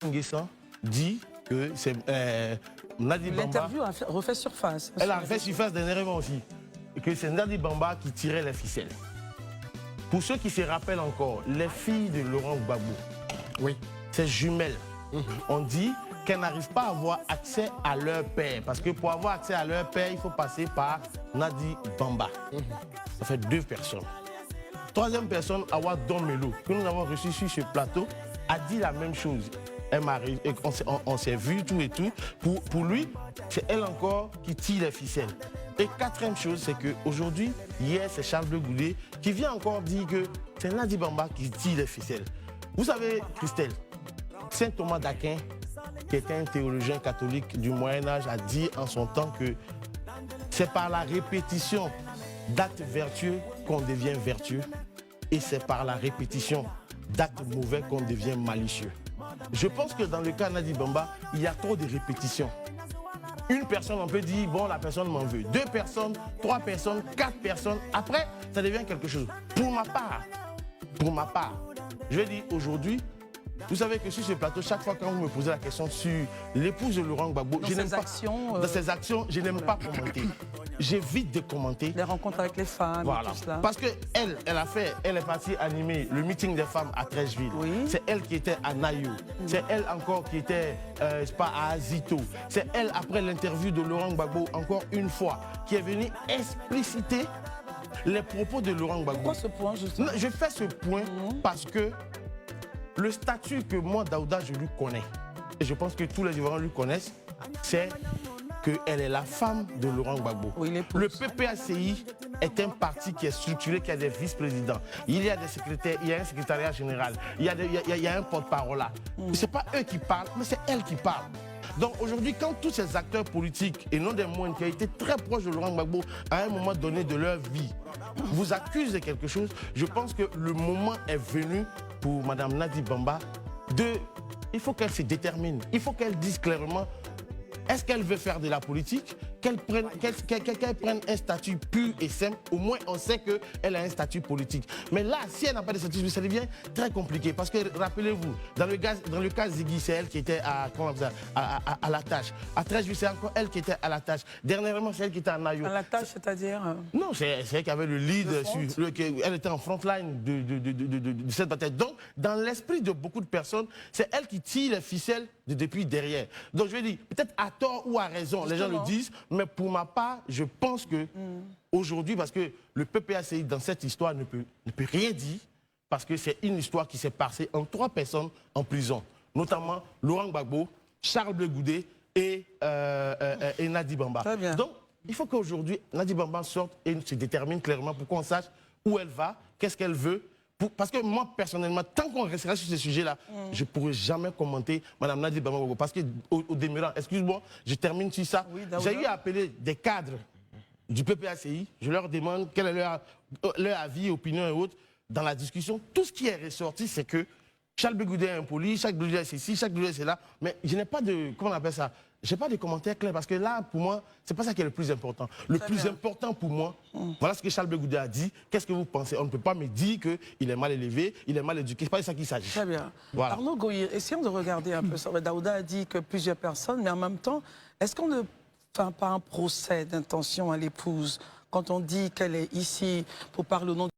Nguessan dit que c'est Nadi Bamba... L'interview a refait surface. Elle a refait surface dernièrement aussi. Que c'est Nadi Bamba qui tirait les ficelles. Pour ceux qui se rappellent encore, les filles de Laurent Gbagbo, oui, ces jumelles, on dit qu'elles n'arrivent pas à avoir accès à leur père. Parce que pour avoir accès à leur père, il faut passer par Nadi Bamba. Ça fait 2 personnes. Troisième personne, Awa Domelo, que nous avons reçu sur ce plateau, a dit la même chose. Elle m'arrive, on s'est vu tout et tout. Pour lui, c'est elle encore qui tire les ficelles. Et quatrième chose, c'est qu'aujourd'hui, hier, c'est Charles Bleu Goulet qui vient encore dire que c'est Nadi Bamba qui tire les ficelles. Vous savez, Christelle, Saint Thomas d'Aquin, qui était un théologien catholique du Moyen-Âge, a dit en son temps que c'est par la répétition d'actes vertueux qu'on devient vertueux et c'est par la répétition d'actes mauvais qu'on devient malicieux. Je pense que dans le cas de Nadi Bamba, il y a trop de répétitions. Une personne, on peut dire, bon, la personne m'en veut. 2 personnes, 3 personnes, 4 personnes. Après, ça devient quelque chose. Pour ma part, je vais dire aujourd'hui, vous savez que sur ce plateau, chaque fois quand vous me posez la question sur l'épouse de Laurent Gbagbo, dans ses actions, je n'aime pas commenter. J'évite de commenter. Les rencontres avec les femmes, voilà. tout cela. Parce qu'elle est partie animer le meeting des femmes à Trècheville. Oui. C'est elle qui était à Nayo. C'est elle encore qui était à Azito. C'est elle, après l'interview de Laurent Gbagbo, encore une fois, qui est venue expliciter les propos de Laurent Gbagbo. Pourquoi ce point, justement? Je fais ce point parce que le statut que moi, Daouda, je lui connais, et je pense que tous les Ivoiriens lui connaissent, c'est qu'elle est la femme de Laurent Gbagbo. Oui, le PPACI est un parti qui est structuré, qui a des vice-présidents. Il y a des secrétaires, il y a un secrétariat général, il y a un porte-parole là. Ce n'est pas eux qui parlent, mais c'est elle qui parle. Donc aujourd'hui, quand tous ces acteurs politiques, et non des moindres, qui ont été très proches de Laurent Gbagbo à un moment donné de leur vie, vous accusent de quelque chose, je pense que le moment est venu pour Mme Nadi Bamba il faut qu'elle se détermine. Il faut qu'elle dise clairement, est-ce qu'elle veut faire de la politique, qu'elle prenne un statut pur et simple. Au moins, on sait qu'elle a un statut politique. Mais là, si elle n'a pas de statut, ça devient très compliqué. Parce que, rappelez-vous, dans le cas Ziggy, c'est elle qui était à la tâche. À Trècheville, c'est encore elle qui était à la tâche. Dernièrement, c'est elle qui était à Nayo. À la tâche, c'est-à-dire Non, c'est elle qui avait le lead. Elle était en front line de cette bataille. Donc, dans l'esprit de beaucoup de personnes, c'est elle qui tire les ficelles depuis derrière. Donc, je vais dire, peut-être à tort ou à raison, justement, les gens le disent, mais pour ma part, je pense que aujourd'hui, parce que le PPACI dans cette histoire ne peut rien dire, parce que c'est une histoire qui s'est passée en 3 personnes en prison, notamment Laurent Gbagbo, Charles Bleu Goulet et Nadi Bamba. Donc, il faut qu'aujourd'hui, Nadi Bamba sorte et se détermine clairement pour qu'on sache où elle va, qu'est-ce qu'elle veut. Parce que moi, personnellement, tant qu'on restera sur ce sujet-là, je ne pourrai jamais commenter Mme Nadi Bamba. Parce qu'au demeurant, excuse-moi, je termine sur ça. Oui, j'ai eu à appeler des cadres du PPACI. Je leur demande quel est leur avis, opinion et autres. Dans la discussion, tout ce qui est ressorti, c'est que Charles Bleu Goulet est impoli, Charles Bleu Goulet est ceci, Charles Bleu Goulet c'est là. Mais je n'ai pas de, comment on appelle ça, je n'ai pas de commentaires clairs parce que là, pour moi, ce n'est pas ça qui est le plus important. Le plus important pour moi, voilà ce que Charles Bleu Goulet a dit. Qu'est-ce que vous pensez? On ne peut pas me dire qu'il est mal élevé, il est mal éduqué. Ce n'est pas de ça qu'il s'agit. Très bien. Voilà. Arnaud Gohir, essayons de regarder un peu ça. Daouda a dit que plusieurs personnes, mais en même temps, est-ce qu'on ne fait pas un procès d'intention à l'épouse quand on dit qu'elle est ici pour parler au nom